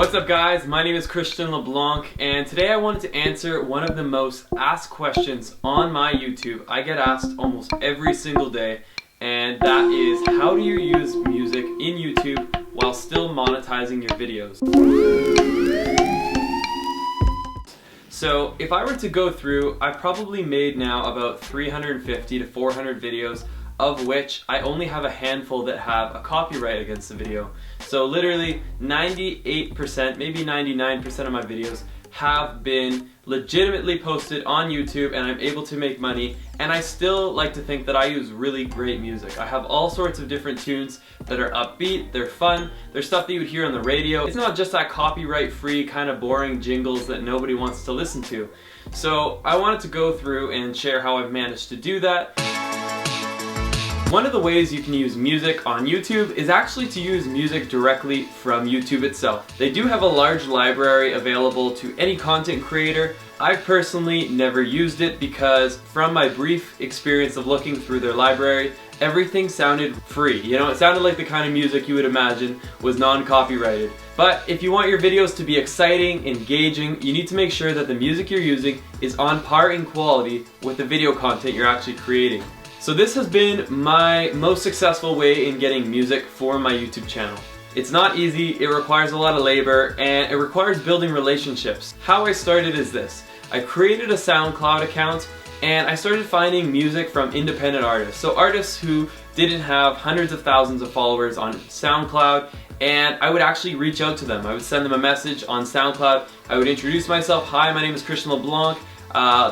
What's up guys, my name is LeBlanc and today I wanted to answer one of the most asked questions on my YouTube. I get asked almost every single day, and that is, how do you use music in YouTube while still monetizing your videos? So if I were to go through, I've probably made now about 350 to 400 videos, of which I only have a handful that have a copyright against the video. So literally 98%, maybe 99% of my videos have been legitimately posted on YouTube and I'm able to make money, and I still like to think that I use really great music. I have all sorts of different tunes that are upbeat, they're fun, they're stuff that you would hear on the radio. It's not just that copyright free kind of boring jingles that nobody wants to listen to. So I wanted to go through and share how I've managed to do that. One of the ways you can use music on YouTube is actually to use music directly from YouTube itself. They do have a large library available to any content creator. I've personally never used it because from my brief experience of looking through their library, everything sounded free. You know, it sounded like the kind of music you would imagine was non-copyrighted. But if you want your videos to be exciting, engaging, you need to make sure that the music you're using is on par in quality with the video content you're actually creating. So this has been my most successful way in getting music for my YouTube channel. It's not easy, it requires a lot of labor, and it requires building relationships. How I started is this. I created a SoundCloud account and I started finding music from independent artists. So artists who didn't have hundreds of thousands of followers on SoundCloud, and I would actually reach out to them. I would send them a message on SoundCloud. I would introduce myself. Hi, my name is LeBlanc.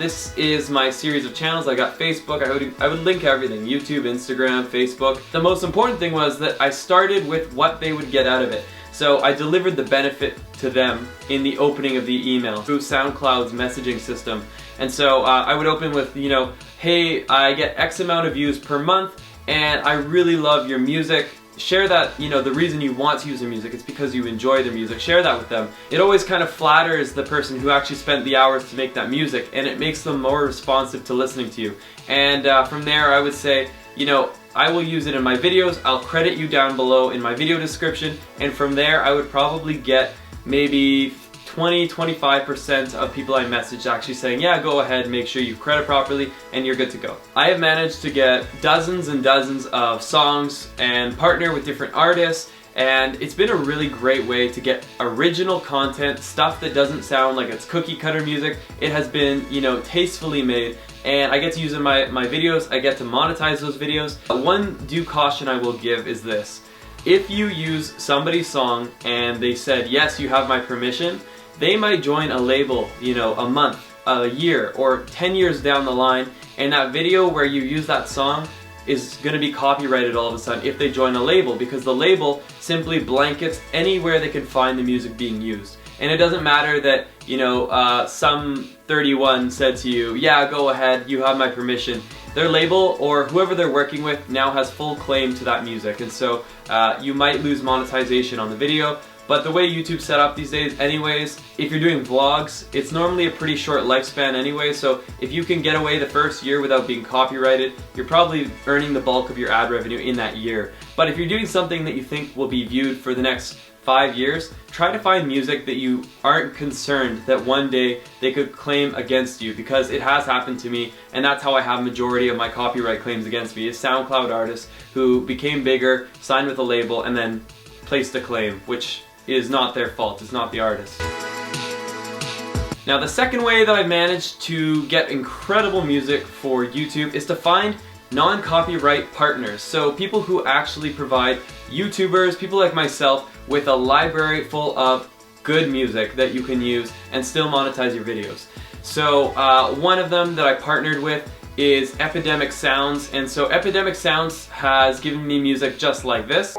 This is my series of channels. I got Facebook. I would link everything. YouTube, Instagram, Facebook. The most important thing was that I started with what they would get out of it. So I delivered the benefit to them in the opening of the email through SoundCloud's messaging system. And so I would open with, you know, hey, I get X amount of views per month and I really love your music. Share that, you know, the reason you want to use their music, it's because you enjoy their music. Share that with them. It always kind of flatters the person who actually spent the hours to make that music, and it makes them more responsive to listening to you. And from there I would say, you know, I will use it in my videos, I'll credit you down below in my video description, and from there I would probably get maybe 20-25% of people I messaged actually saying, yeah, go ahead, make sure you credit properly, and you're good to go. I have managed to get dozens and dozens of songs and partner with different artists, and it's been a really great way to get original content, stuff that doesn't sound like it's cookie cutter music. It has been, you know, tastefully made, and I get to use it in my videos, I get to monetize those videos. One due caution I will give is this. If you use somebody's song and they said, yes, you have my permission, they might join a label, you know, a month, a year, or 10 years down the line, and that video where you use that song is going to be copyrighted all of a sudden if they join a label, because the label simply blankets anywhere they can find the music being used. And it doesn't matter that, you know, some 31 said to you, yeah, go ahead, you have my permission. Their label or whoever they're working with now has full claim to that music, and so you might lose monetization on the video. But the way YouTube's set up these days anyways, if you're doing vlogs, it's normally a pretty short lifespan anyway, so if you can get away the first year without being copyrighted, you're probably earning the bulk of your ad revenue in that year. But if you're doing something that you think will be viewed for the next 5 years, try to find music that you aren't concerned that one day they could claim against you, because it has happened to me, and that's how I have majority of my copyright claims against me, is SoundCloud artists who became bigger, signed with a label, and then placed a claim, which is not their fault, it's not the artist. Now the second way that I've managed to get incredible music for YouTube is to find non-copyright partners. So people who actually provide YouTubers, people like myself, with a library full of good music that you can use and still monetize your videos. So one of them that I partnered with is Epidemic Sounds, and so Epidemic Sounds has given me music just like this.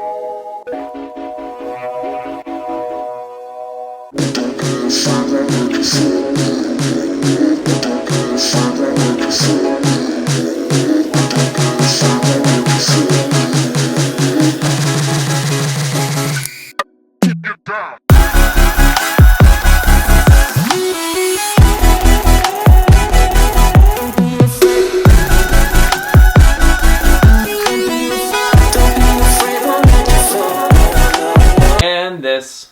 And this.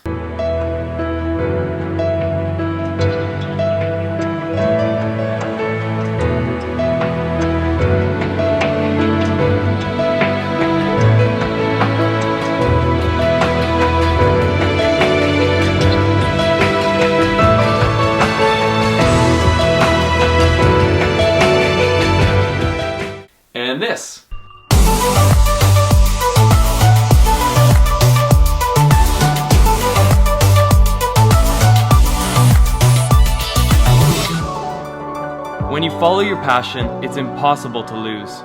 follow your passion, it's impossible to lose.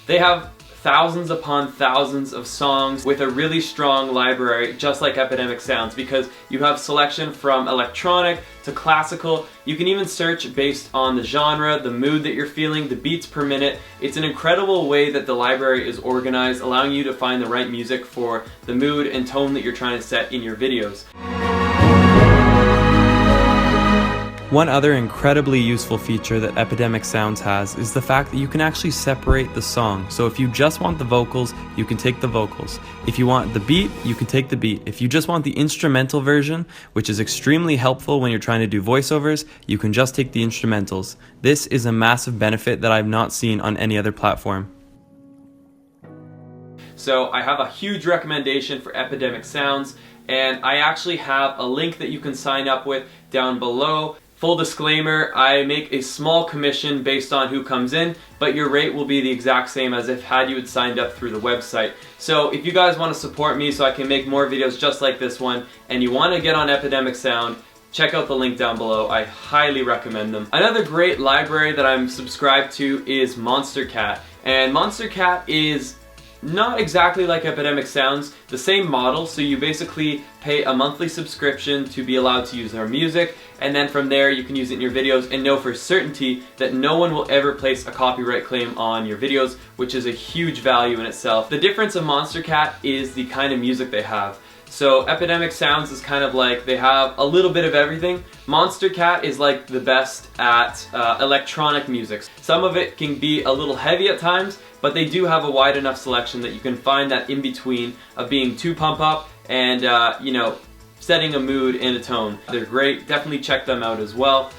They have thousands upon thousands of songs with a really strong library, just like Epidemic Sounds, because you have selection from electronic to classical. You can even search based on the genre, the mood that you're feeling, the beats per minute. It's an incredible way that the library is organized, allowing you to find the right music for the mood and tone that you're trying to set in your videos. One other incredibly useful feature that Epidemic Sounds has is the fact that you can actually separate the song. So if you just want the vocals, you can take the vocals. If you want the beat, you can take the beat. If you just want the instrumental version, which is extremely helpful when you're trying to do voiceovers, you can just take the instrumentals. This is a massive benefit that I've not seen on any other platform. So I have a huge recommendation for Epidemic Sounds, and I actually have a link that you can sign up with down below. Full disclaimer, I make a small commission based on who comes in, but your rate will be the exact same as if had you had signed up through the website. So if you guys want to support me so I can make more videos just like this one, and you want to get on Epidemic Sound, check out the link down below. I highly recommend them. Another great library that I'm subscribed to is Monstercat. And Monstercat is not exactly like Epidemic Sounds, the same model, so you basically pay a monthly subscription to be allowed to use their music, and then from there you can use it in your videos and know for certainty that no one will ever place a copyright claim on your videos, which is a huge value in itself. The difference of Monstercat is the kind of music they have. So Epidemic Sounds is kind of like they have a little bit of everything. Monstercat is like the best at electronic music. Some of it can be a little heavy at times, but they do have a wide enough selection that you can find that in between of being too pump up and you know, setting a mood and a tone. They're great, definitely check them out as well.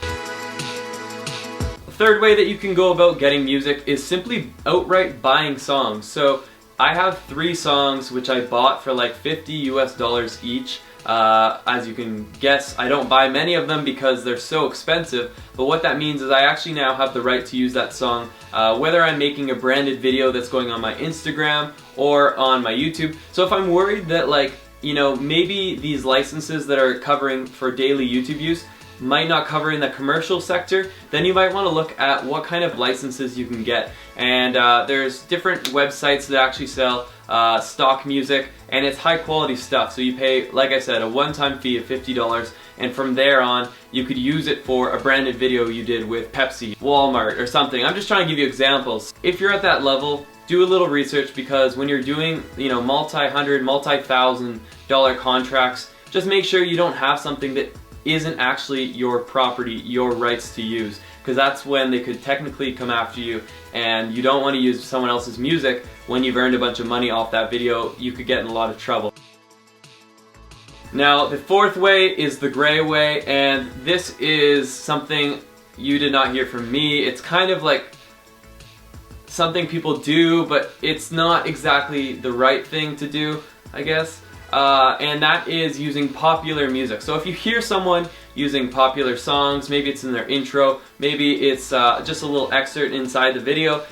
The third way that you can go about getting music is simply outright buying songs. So I have 3 songs which I bought for like $50 US each. As you can guess, I don't buy many of them because they're so expensive, but what that means is I actually now have the right to use that song, whether I'm making a branded video that's going on my Instagram or on my YouTube. So if I'm worried that, like, you know, maybe these licenses that are covering for daily YouTube use might not cover in the commercial sector, then you might want to look at what kind of licenses you can get. And there's different websites that actually sell stock music, and it's high quality stuff. So you pay, like I said, a one-time fee of $50, and from there on you could use it for a branded video you did with Pepsi, Walmart, or something. I'm just trying to give you examples. If you're at that level, do a little research, because when you're doing, you know, multi-hundred, multi-thousand-dollar contracts, just make sure you don't have something that isn't actually your property, your rights to use, because that's when they could technically come after you, and you don't want to use someone else's music when you've earned a bunch of money off that video. You could get in a lot of trouble. Now, the fourth way is the gray way, and this is something you did not hear from me. It's kind of like something people do, but it's not exactly the right thing to do, I guess. And that is using popular music. So if you hear someone using popular songs, maybe it's in their intro, maybe it's just a little excerpt inside the video,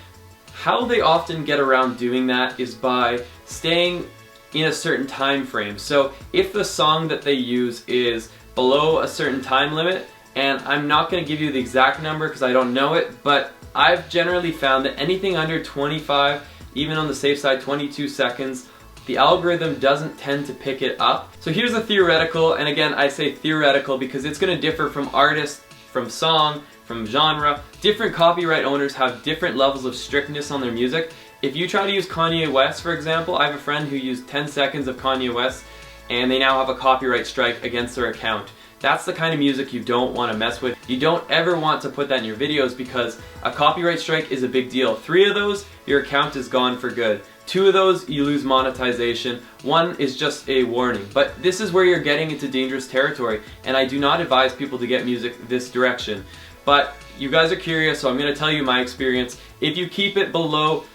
how they often get around doing that is by staying in a certain time frame. So if the song that they use is below a certain time limit, and I'm not going to give you the exact number because I don't know it, but I've generally found that anything under 25, even on the safe side 22 seconds, the algorithm doesn't tend to pick it up. So here's a theoretical, and again I say theoretical because it's going to differ from artist, from song, from genre. Different copyright owners have different levels of strictness on their music. If you try to use Kanye West, for example, I have a friend who used 10 seconds of Kanye West and they now have a copyright strike against their account. That's the kind of music you don't want to mess with. You don't ever want to put that in your videos because a copyright strike is a big deal. 3 of those, your account is gone for good. 2 of those, you lose monetization. 1 is just a warning. But this is where you're getting into dangerous territory, and I do not advise people to get music this direction. But you guys are curious, so I'm going to tell you my experience. If you keep it below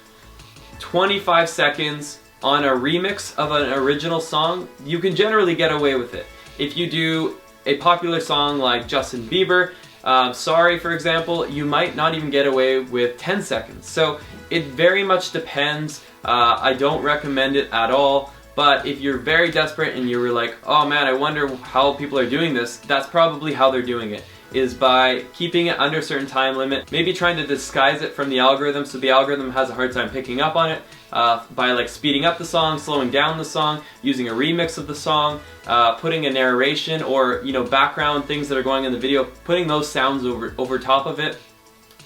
25 seconds on a remix of an original song, you can generally get away with it. If you do a popular song like Justin Bieber, Sorry, for example, you might not even get away with 10 seconds. So it very much depends. I don't recommend it at all, But if you're very desperate and you're like, oh man, I wonder how people are doing this, that's probably how they're doing it, is by keeping it under a certain time limit, maybe trying to disguise it from the algorithm so the algorithm has a hard time picking up on it, by like speeding up the song, slowing down the song, using a remix of the song, putting a narration or background things that are going in the video, putting those sounds over top of it.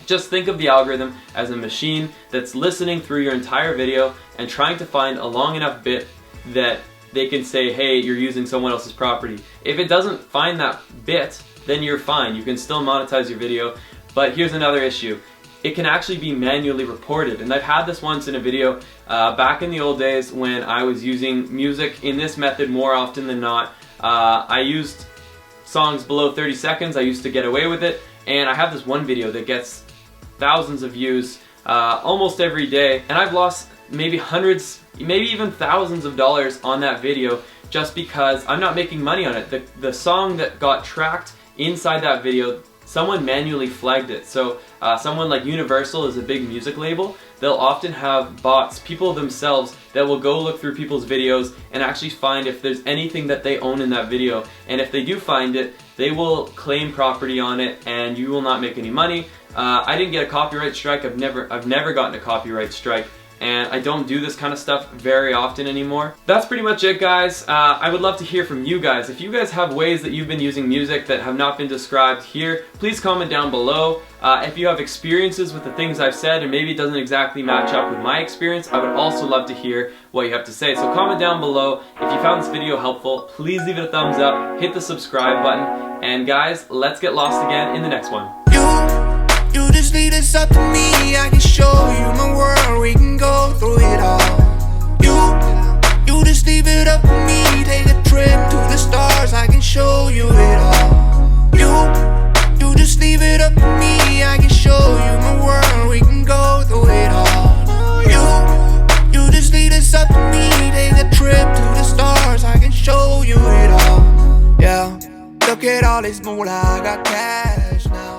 Just think of the algorithm as a machine that's listening through your entire video and trying to find a long enough bit that they can say, hey, you're using someone else's property. If it doesn't find that bit, then you're fine. You can still monetize your video. But here's another issue. It can actually be manually reported. And I've had this once in a video back in the old days when I was using music in this method more often than not. I used songs below 30 seconds. I used to get away with it. And I have this one video that gets thousands of views almost every day. And I've lost maybe hundreds, maybe even thousands of dollars on that video just because I'm not making money on it. The song that got tracked inside that video, someone manually flagged it. So someone like Universal is a big music label. They'll often have bots, people themselves, that will go look through people's videos and actually find if there's anything that they own in that video. And if they do find it, they will claim property on it and you will not make any money. I didn't get a copyright strike. I've never gotten a copyright strike. And I don't do this kind of stuff very often anymore. That's pretty much it, guys. I would love to hear from you guys. If you guys have ways that you've been using music that have not been described here, please comment down below. If you have experiences with the things I've said and maybe it doesn't exactly match up with my experience, I would also love to hear what you have to say. So comment down below. If you found this video helpful, please leave it a thumbs up, hit the subscribe button, and guys, let's get lost again in the next one. You just lead us up to me, I can show you my world, we can go through it all. You just leave it up to me, take a trip to the stars, I can show you it all. You just leave it up to me, I can show you my world, we can go through it all. You just lead us up to me, take a trip to the stars, I can show you it all. Yeah, look at all this moolah, I got cash now.